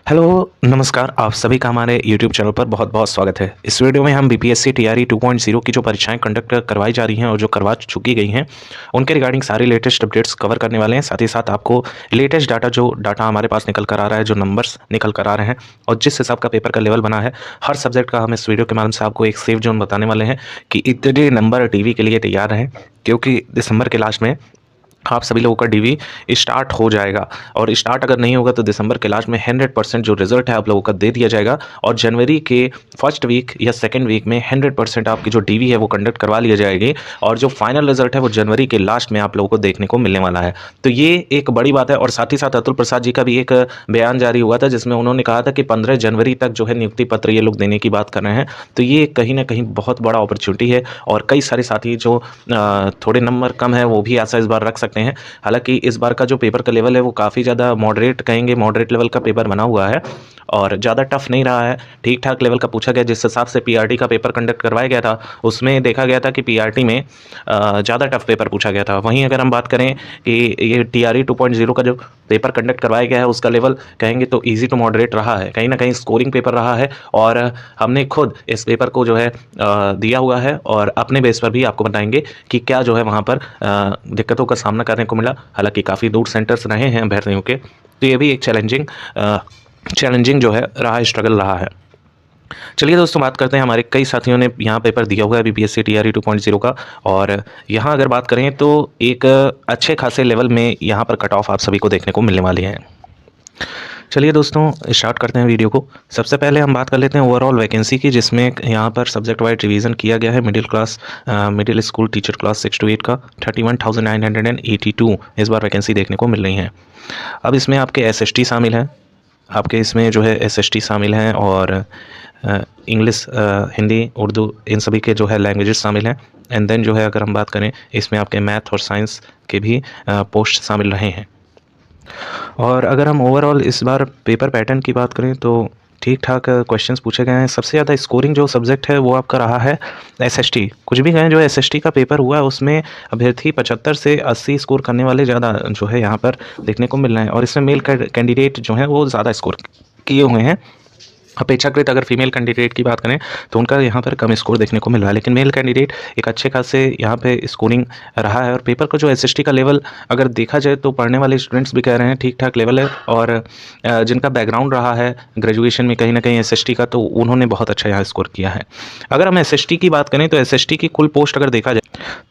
Hello, नमस्कार। आप सभी का हमारे यूट्यूब चैनल पर बहुत-बहुत स्वागत है। इस वीडियो में हम बीपीएससी टीआरई 2.0 की जो परीक्षाएँ कंडक्ट करवाई जा रही हैं और जो करवा चुकी गई हैं, उनके रिगार्डिंग सारी लेटेस्ट अपडेट्स कवर करने वाले हैं। साथ ही साथ आपको लेटेस्ट डाटा हमारे पास निकल कर आ रहा है, जो नंबर्स निकल कर आ रहे हैं और जिस हिसाब का पेपर का लेवल बना है, हर सब्जेक्ट का हम इस वीडियो के माध्यम से आपको एक सेफ ज़ोन बताने वाले हैं कि इतने नंबर टीवी के लिए तैयार रहें, क्योंकि दिसंबर के लास्ट में आप सभी लोगों का डीवी स्टार्ट हो जाएगा और स्टार्ट अगर नहीं होगा तो दिसंबर के लास्ट में 100% जो रिजल्ट है आप लोगों का दे दिया जाएगा और जनवरी के फर्स्ट वीक या सेकंड वीक में 100% आपकी जो डीवी है वो कंडक्ट करवा लिया जाएगी और जो फाइनल रिजल्ट है वो जनवरी के लास्ट में आप लोगों को देखने को मिलने वाला है। तो ये एक बड़ी बात है और साथ ही साथ अतुल प्रसाद जी का भी एक बयान जारी हुआ था जिसमें उन्होंने कहा था कि 15 जनवरी तक जो है नियुक्ति पत्र ये लोग देने की बात कर रहे हैं। तो ये कहीं ना कहीं बहुत बड़ा अपॉर्चुनिटी है और कई सारे साथी जो थोड़े नंबर कम है वो भी आशा इस बार रख सकते हैं। हालांकि इस बार का जो पेपर का लेवल है वो काफ़ी ज़्यादा मॉडरेट कहेंगे, मॉडरेट लेवल का पेपर बना हुआ है और ज़्यादा टफ नहीं रहा है, ठीक ठाक लेवल का पूछा गया। जिस हिसाब से पीआरटी का पेपर कंडक्ट करवाया गया था उसमें देखा गया था कि पीआरटी में ज़्यादा टफ पेपर पूछा गया था। वहीं अगर हम बात करें कि ये टीआरई 2.0 का जो पेपर कंडक्ट करवाया गया है उसका लेवल कहेंगे तो ईजी टू मॉडरेट रहा है, कहीं ना कहीं स्कोरिंग पेपर रहा है और हमने खुद इस पेपर को जो है दिया हुआ है और अपने बेस पर भी आपको बताएंगे कि क्या जो है वहाँ पर दिक्कतों का सामना करने को मिला। हालांकि काफ़ी दूर सेंटर्स रहे हैं अभ्यर्थियों के, तो ये भी एक चैलेंजिंग जो है रहा, स्ट्रगल रहा है। चलिए दोस्तों, बात करते हैं। हमारे कई साथियों ने यहाँ पेपर दिया हुआ है बीपीएससी टीआरई 2.0 का और यहाँ अगर बात करें तो एक अच्छे खासे लेवल में यहाँ पर कट ऑफ आप सभी को देखने को मिलने वाली है। चलिए दोस्तों, स्टार्ट करते हैं वीडियो को। सबसे पहले हम बात कर लेते हैं ओवरऑल वैकेंसी की, जिसमें यहाँ पर सब्जेक्ट वाइज रिवीजन किया गया है। Middle school teacher class 6 to 8 का 31,982 इस बार वैकेंसी देखने को मिल रही हैं। अब इसमें आपके एसएसटी शामिल हैं, आपके इसमें जो है एसएसटी शामिल हैं और इंग्लिश, हिंदी, उर्दू, इन सभी के जो है लैंग्वेजेस शामिल हैं। एंड देन जो है अगर हम बात करें इसमें आपके मैथ और साइंस के भी पोस्ट शामिल रहे हैं। और अगर हम ओवरऑल इस बार पेपर पैटर्न की बात करें तो ठीक ठाक क्वेश्चंस पूछे गए हैं। सबसे ज़्यादा स्कोरिंग जो सब्जेक्ट है वो आपका रहा है एसएसटी। कुछ भी कहें, जो एसएसटी का पेपर हुआ है उसमें अभ्यर्थी 75 से 80 स्कोर करने वाले ज़्यादा जो है यहाँ पर देखने को मिल रहे हैं और इसमें मेल कैंडिडेट जो हैं वो ज़्यादा स्कोर किए हुए हैं अपेक्षाकृत। अगर फीमेल कैंडिडेट की बात करें तो उनका यहाँ पर कम स्कोर देखने को मिल रहा है, लेकिन मेल कैंडिडेट एक अच्छे खासे यहाँ पे स्कोरिंग रहा है। और पेपर का जो एसएसटी का लेवल अगर देखा जाए तो पढ़ने वाले स्टूडेंट्स भी कह रहे हैं ठीक ठाक लेवल है और जिनका बैकग्राउंड रहा है ग्रेजुएशन में कहीं ना कहीं एसएसटी का, तो उन्होंने बहुत अच्छा यहाँ स्कोर किया है। अगर हम एसएसटी की बात करें तो एसएसटी की कुल पोस्ट अगर देखा जाए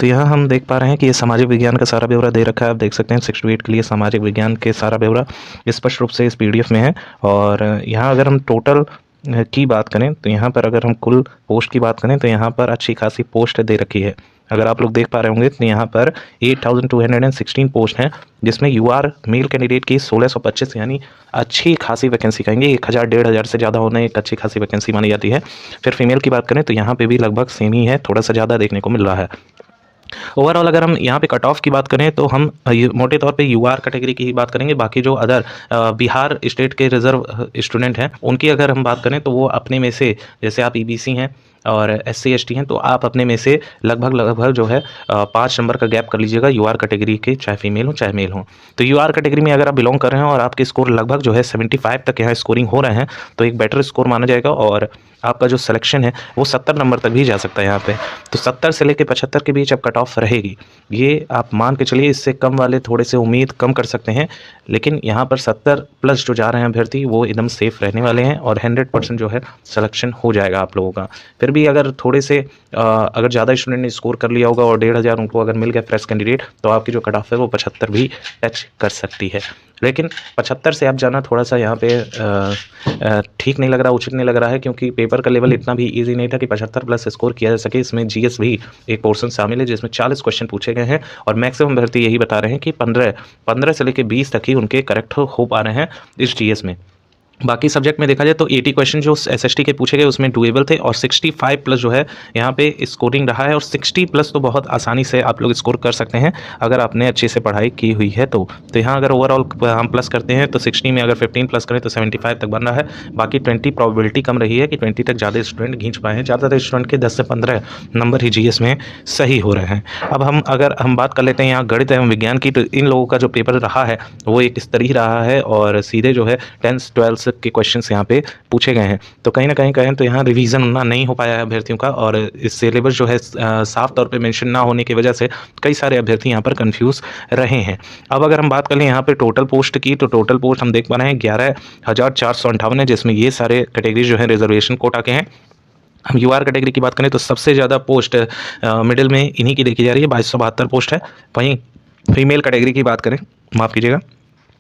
तो यहाँ हम देख पा रहे हैं कि ये सामाजिक विज्ञान का सारा ब्यौरा दे रखा है। आप देख सकते हैं 6 to 8 के लिए सामाजिक विज्ञान के सारा ब्यौरा स्पष्ट रूप से इस पीडीएफ में है। और यहाँ अगर हम टोटल की बात करें तो यहाँ पर अगर हम कुल पोस्ट की बात करें तो यहाँ पर अच्छी खासी पोस्ट दे रखी है। अगर आप लोग देख पा रहे होंगे तो यहाँ पर 8,216 पोस्ट हैं, जिसमें यूआर मेल कैंडिडेट की 1625, यानी अच्छी खासी वैकेंसी कहेंगे। 1,000-1,500 से ज़्यादा होना एक अच्छी खासी वैकेंसी मानी जाती है। फिर फीमेल की बात करें तो यहाँ पे भी लगभग सेम ही है, थोड़ा सा ज़्यादा देखने को मिल रहा है। ओवरऑल अगर हम यहाँ पे कट ऑफ की बात करें तो हम मोटे तौर पे यूआर कैटेगरी की ही बात करेंगे। बाकी जो अदर बिहार स्टेट के रिजर्व स्टूडेंट हैं उनकी अगर हम बात करें तो वो अपने में से, जैसे आप ईबीसी हैं और एससी एसटी हैं, तो आप अपने में से लगभग जो है 5 नंबर का गैप कर लीजिएगा यूआर कैटेगरी के, चाहे फीमेल हो चाहे मेल हो। तो यूआर कैटेगरी में अगर आप बिलोंग कर रहे हैं और आपके स्कोर लगभग जो है 75 तक यहाँ स्कोरिंग हो रहे हैं तो एक बेटर स्कोर माना जाएगा और आपका जो सिलेक्शन है वो 70 नंबर तक भी जा सकता है यहाँ पे। तो 70 से लेकर 75 के बीच अब कट ऑफ रहेगी, ये आप मान के चलिए। इससे कम वाले थोड़े से उम्मीद कम कर सकते हैं, लेकिन यहाँ पर 70 प्लस जो जा रहे हैं अभ्यर्थी वो एकदम सेफ रहने वाले हैं और 100% जो है सिलेक्शन हो जाएगा आप लोगों का। फिर भी अगर थोड़े से अगर ज़्यादा स्टूडेंट ने स्कोर कर लिया होगा और 1,500 उनको अगर मिल गया फ्रेश कैंडिडेट, तो आपकी जो कट ऑफ है वो 75 भी टच कर सकती है। लेकिन 75 से आप जाना थोड़ा सा यहाँ पे ठीक नहीं लग रहा, उचित नहीं लग रहा है, क्योंकि पेपर का लेवल इतना भी इजी नहीं था कि 75 प्लस स्कोर किया जा सके। इसमें जीएस भी एक पोर्शन शामिल है जिसमें 40 क्वेश्चन पूछे गए हैं और मैक्सिमम अभ्यर्थी यही बता रहे हैं कि 15 से लेकर 20 तक ही उनके करेक्ट हो पा रहे हैं इस जीएस में। बाकी सब्जेक्ट में देखा जाए तो 80 क्वेश्चन जो एसएसटी के पूछे गए उसमें डुएबल थे और 65 प्लस जो है यहाँ पे स्कोरिंग रहा है। और 60 प्लस तो बहुत आसानी से आप लोग स्कोर कर सकते हैं अगर आपने अच्छे से पढ़ाई की हुई है तो यहाँ अगर ओवरऑल हम प्लस करते हैं तो 60 में अगर 15 प्लस करें तो 75 तक बन रहा है। बाकी 20 प्रोबेबिलिटी कम रही है कि 20 तक ज़्यादा स्टूडेंट खींच पाए हैं। ज़्यादातर स्टूडेंट के 10 से 15 नंबर ही जीएस में सही हो रहे हैं। अब अगर हम बात कर लेते हैं यहाँ गणित एवं विज्ञान की, तो इन लोगों का जो पेपर रहा है वो एक स्तरीय रहा है और सीधे जो है 10th 12th के क्वेश्चंस यहाँ पे पूछे गए हैं। तो कहीं ना कहीं तो यहाँ रिवीजन ना नहीं हो पाया है अभ्यर्थियों का, और इस सिलेबस जो है साफ तौर पे मेंशन ना होने की वजह से कई सारे अभ्यर्थी यहाँ पर कंफ्यूज रहे हैं। अब अगर हम बात कर लें यहाँ पे टोटल पोस्ट की, तो टोटल पोस्ट हम देख पा रहे हैं 11,458 है, जिसमें ये सारे कैटेगरी जो है रिजर्वेशन कोटा के हैं। हम यूआर कैटेगरी की बात करें तो सबसे ज़्यादा पोस्ट मिडिल में इन्हीं की देखी जा रही है, 2272 पोस्ट है। वहीं फीमेल कैटेगरी की बात करें, माफ़ कीजिएगा,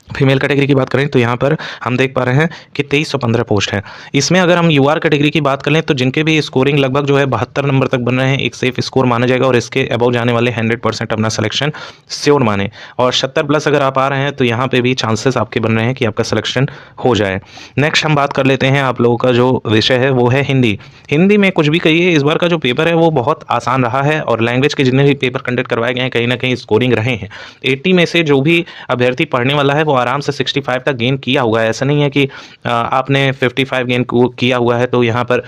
फीमेल कैटेगरी की बात करें तो यहाँ पर हम देख पा रहे हैं कि 2315 पोस्ट है। इसमें अगर हम यूआर कैटेगरी की बात करें तो जिनके भी स्कोरिंग लगभग जो है 72 नंबर तक बन रहे हैं, एक सेफ स्कोर माना जाएगा, और इसके अबव जाने वाले 100% अपना सिलेक्शन श्योर माने। और 70 प्लस अगर आप आ रहे हैं तो यहाँ पे भी चांसेस आपके बन रहे हैं कि आपका सिलेक्शन हो जाए। नेक्स्ट हम बात कर लेते हैं, आप लोगों का जो विषय है वो है हिंदी। हिंदी में कुछ भी कहिए, इस बार का जो पेपर है वो बहुत आसान रहा है, और लैंग्वेज के जितने भी पेपर कंडक्ट करवाए गए हैं कहीं ना कहीं स्कोरिंग रहे हैं। 80 में से जो भी अभ्यर्थी पढ़ने वाला है वो आराम से 65 तक गेन किया हुआ है। ऐसा नहीं है कि आपने 55 गेन किया हुआ है तो यहाँ पर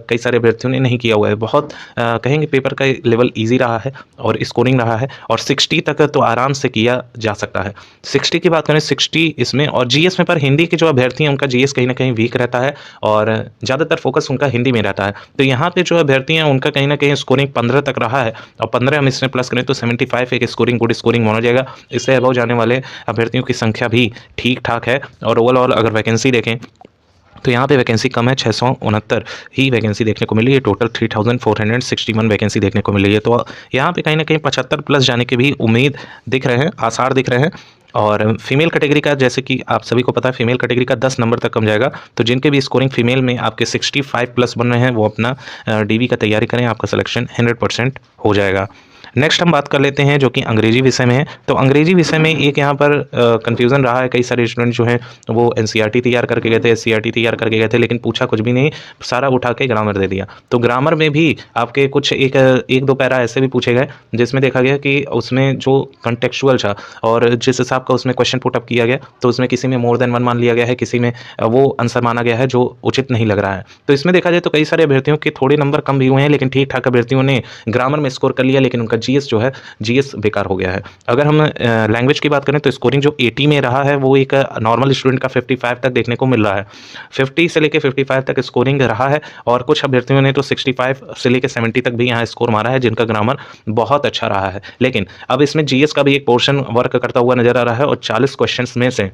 कई सारे अभ्यर्थियों ने नहीं किया हुआ है। बहुत कहेंगे पेपर का लेवल इजी रहा है और स्कोरिंग रहा है, और 60 तक तो आराम से किया जा सकता है। 60 की बात करें, 60 इसमें, और जीएस में पर हिंदी के जो अभ्यर्थी हैं उनका जीएस कहीं ना कहीं वीक रहता है और ज़्यादातर फोकस उनका हिंदी में रहता है। तो यहाँ पे जो अभ्यर्थी हैं उनका कहीं ना कहीं स्कोरिंग 15 तक रहा है, और 15 हम इसमें प्लस करें तो 75 एक स्कोरिंग गुड स्कोरिंग माना जाएगा। इससे अबव जाने वाले अभ्यर्थियों की संख्या भी ठीक ठाक है। और ओवरऑल अगर वैकेंसी देखें तो यहाँ पे वैकेंसी कम है, 669 ही वैकेंसी देखने को मिली है। टोटल 3461 वैकेंसी देखने को मिली है। तो यहाँ पे कहीं ना कहीं 75 प्लस जाने की भी उम्मीद दिख रहे हैं, आसार दिख रहे हैं। और फीमेल कैटेगरी का, जैसे कि आप सभी को पता है, फीमेल कैटेगरी का 10 नंबर तक कम जाएगा। तो जिनके भी स्कोरिंग फीमेल में आपके 65 प्लस बन रहे हैं वो अपना डीवी का तैयारी करें, आपका सिलेक्शन 100% हो जाएगा। नेक्स्ट हम बात कर लेते हैं जो कि अंग्रेजी विषय में है। तो अंग्रेजी विषय में एक यहाँ पर कन्फ्यूज़न रहा है। कई सारे स्टूडेंट जो हैं वो एनसीईआरटी तैयार करके गए थे, एससीईआरटी तैयार करके गए थे, लेकिन पूछा कुछ भी नहीं, सारा उठा के ग्रामर दे दिया। तो ग्रामर में भी आपके कुछ एक दो पैरा ऐसे भी पूछे गए जिसमें देखा गया कि उसमें जो कंटेक्चुअल था और जिस हिसाब का उसमें क्वेश्चन पुटअप किया गया, तो उसमें किसी में मोर देन 1 मान लिया गया है, किसी में वो आंसर माना गया है जो उचित नहीं लग रहा है। तो इसमें देखा जाए तो कई सारे अभ्यर्थियों के थोड़े नंबर कम भी हुए हैं, लेकिन ठीक ठाक अभ्यर्थियों ने ग्रामर में स्कोर कर लिया, लेकिन उनका जीएस जो है जीएस बेकार हो गया है। अगर हम लैंग्वेज की बात करें तो स्कोरिंग जो 80 में रहा है वो एक नॉर्मल स्टूडेंट का 55 तक देखने को मिल रहा है। 50 से लेकर 55 तक स्कोरिंग रहा है, और कुछ अभ्यर्थियों ने तो 65 से लेकर 70 तक भी यहाँ स्कोर मारा है, जिनका ग्रामर बहुत अच्छा रहा है। लेकिन अब इसमें जीएस का भी एक पोर्शन वर्क करता हुआ नजर आ रहा है, और 40 क्वेश्चंस में से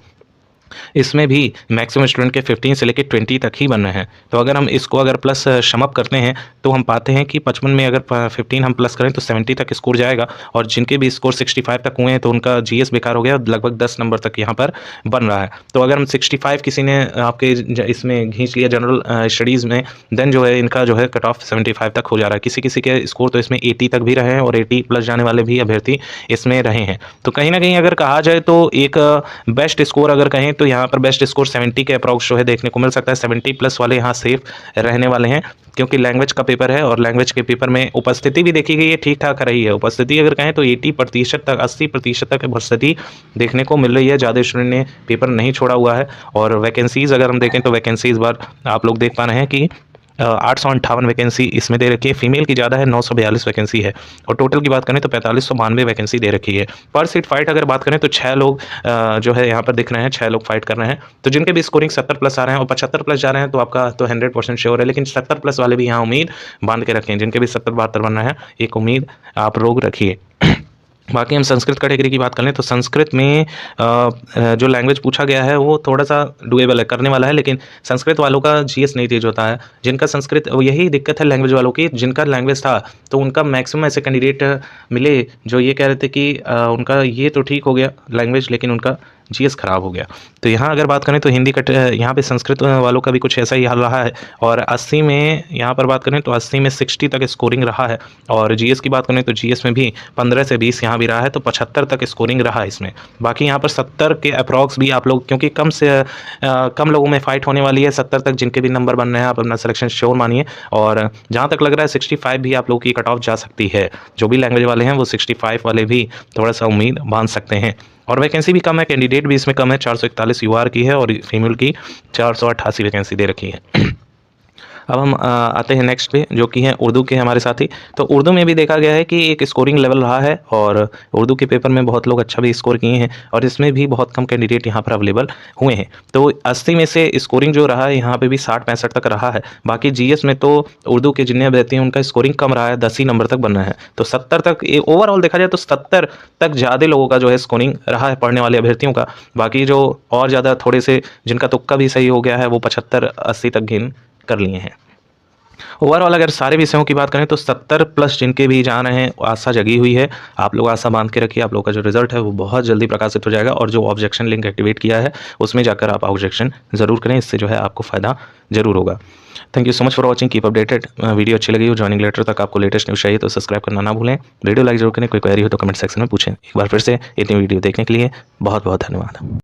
इसमें भी मैक्सिमम स्टूडेंट के 15 से लेकर 20 तक ही बन रहे हैं। तो अगर हम इसको अगर प्लस समअप करते हैं तो हम पाते हैं कि 55 में अगर 15 हम प्लस करें तो 70 तक स्कोर जाएगा, और जिनके भी स्कोर 65 तक हुए हैं तो उनका जीएस बेकार हो गया, लगभग 10 नंबर तक यहाँ पर बन रहा है। तो अगर हम 65 किसी ने आपके इसमें खींच लिया जनरल स्टडीज़ में, देन जो है इनका जो है कट ऑफ 75 तक हो जा रहा है। किसी किसी के स्कोर तो इसमें 80 तक भी रहे हैं, और 80 प्लस जाने वाले भी अभ्यर्थी इसमें रहे हैं। तो कहीं ना कहीं अगर कहा जाए तो एक बेस्ट स्कोर अगर कहें तो यहाँ पर बेस्ट स्कोर 70 के अप्रॉक्स जो है देखने को मिल सकता है। 70 प्लस वाले यहाँ सेफ रहने वाले हैं, क्योंकि लैंग्वेज का पेपर है, और लैंग्वेज के पेपर में उपस्थिति भी देखी गई है, ठीक ठाक रही है। उपस्थिति अगर कहें तो 80% तक 80% तक उपस्थिति देखने को मिल रही है। ज़्यादा स्टूडेंट ने पेपर नहीं छोड़ा हुआ है। और वैकेंसीज़ अगर हम देखें तो वैकेंसी इस बार आप लोग देख पा रहे हैं कि 858 वैकेंसी इसमें दे रखी है। फीमेल की ज़्यादा है, 942 वैकेंसी है, और टोटल की बात करें तो 4592 वैकेंसी दे रखी है। पर सीट फाइट अगर बात करें तो 6 लोग जो है यहाँ पर दिख रहे हैं, 6 लोग फाइट कर रहे हैं। तो जिनके भी स्कोरिंग 70 प्लस आ रहे हैं और 75 प्लस जा रहे हैं तो आपका तो 100% श्योर है, लेकिन 70 प्लस वाले भी यहाँ उम्मीद बांध के रखें। जिनके भी 70-72 बनना है, एक उम्मीद आप लोग रखिए। बाकी हम संस्कृत कैटेगरी की बात कर लें तो संस्कृत में जो लैंग्वेज पूछा गया है वो थोड़ा सा डुएबल है, करने वाला है, लेकिन संस्कृत वालों का जीएस नहीं तेज होता है। जिनका संस्कृत, यही दिक्कत है लैंग्वेज वालों की, जिनका लैंग्वेज था तो उनका मैक्सिमम ऐसे कैंडिडेट मिले जो ये कह रहे थे कि उनका ये तो ठीक हो गया लैंग्वेज, लेकिन उनका जीएस खराब हो गया। तो यहाँ अगर बात करें तो हिंदी यहाँ पे संस्कृत वालों का भी कुछ ऐसा ही हाल रहा है। और 80 में यहाँ पर बात करें तो 80 में 60 तक स्कोरिंग रहा है, और जीएस की बात करें तो जीएस में भी 15 से 20 यहाँ भी रहा है, तो 75 तक स्कोरिंग रहा है इसमें। बाकी यहाँ पर 70 के अप्रॉक्स भी आप लोग, क्योंकि कम लोगों में फाइट होने वाली है, 70 तक जिनके भी नंबर बन रहे हैं आप अपना सिलेक्शन श्योर मानिए। और जहाँ तक लग रहा है 65 भी आप लोगों की कट ऑफ जा सकती है। जो भी लैंग्वेज वाले हैं वो 65 वाले भी थोड़ा सा उम्मीद बांध सकते हैं। और वैकेंसी भी कम है, कैंडिडेट भी इसमें कम है, 441 यूआर की है, और फीमेल की 488 वैकेंसी दे रखी है। अब हम आते हैं नेक्स्ट पे, जो कि हैं उर्दू के हमारे साथी। तो उर्दू में भी देखा गया है कि एक स्कोरिंग लेवल रहा है और उर्दू के पेपर में बहुत लोग अच्छा भी स्कोर किए हैं और इसमें भी बहुत कम कैंडिडेट यहाँ पर अवेलेबल हुए हैं। तो 80 में से स्कोरिंग जो रहा है यहाँ पे भी 60-65 तक रहा है। बाकी जीएस में तो उर्दू के जितने अभ्यर्थी हैं उनका स्कोरिंग कम रहा है, 10 ही नंबर तक बना है। तो 70 तक ओवरऑल देखा जाए तो 70 तक ज़्यादा लोगों का जो है स्कोरिंग रहा है पढ़ने वाले अभ्यर्थियों का। बाकी जो और ज़्यादा थोड़े से जिनका तुक्का भी सही हो गया है वो 75-80 तक गेन कर लिए हैं। ओवरऑल अगर सारे विषयों की बात करें तो 70 प्लस जिनके भी जा रहे हैं, आशा जगी हुई है। आप लोग आशा बांध के रखिए, आप लोग का जो रिजल्ट है वो बहुत जल्दी प्रकाशित हो जाएगा। और जो ऑब्जेक्शन लिंक एक्टिवेट किया है उसमें जाकर आप ऑब्जेक्शन ज़रूर करें, इससे जो है आपको फ़ायदा ज़रूर होगा। Thank you so much for watching, keep updated. Video अच्छी लगी हो, ज्वाइनिंग लेटर तक आपको लेटेस्ट न्यूज़ चाहिए तो सब्सक्राइब करना ना भूलें। वीडियो लाइक जरूर करें, कोई क्वेरी हो तो कमेंट सेक्शन में पूछें। एक बार फिर से इतनी वीडियो देखने के लिए बहुत बहुत धन्यवाद।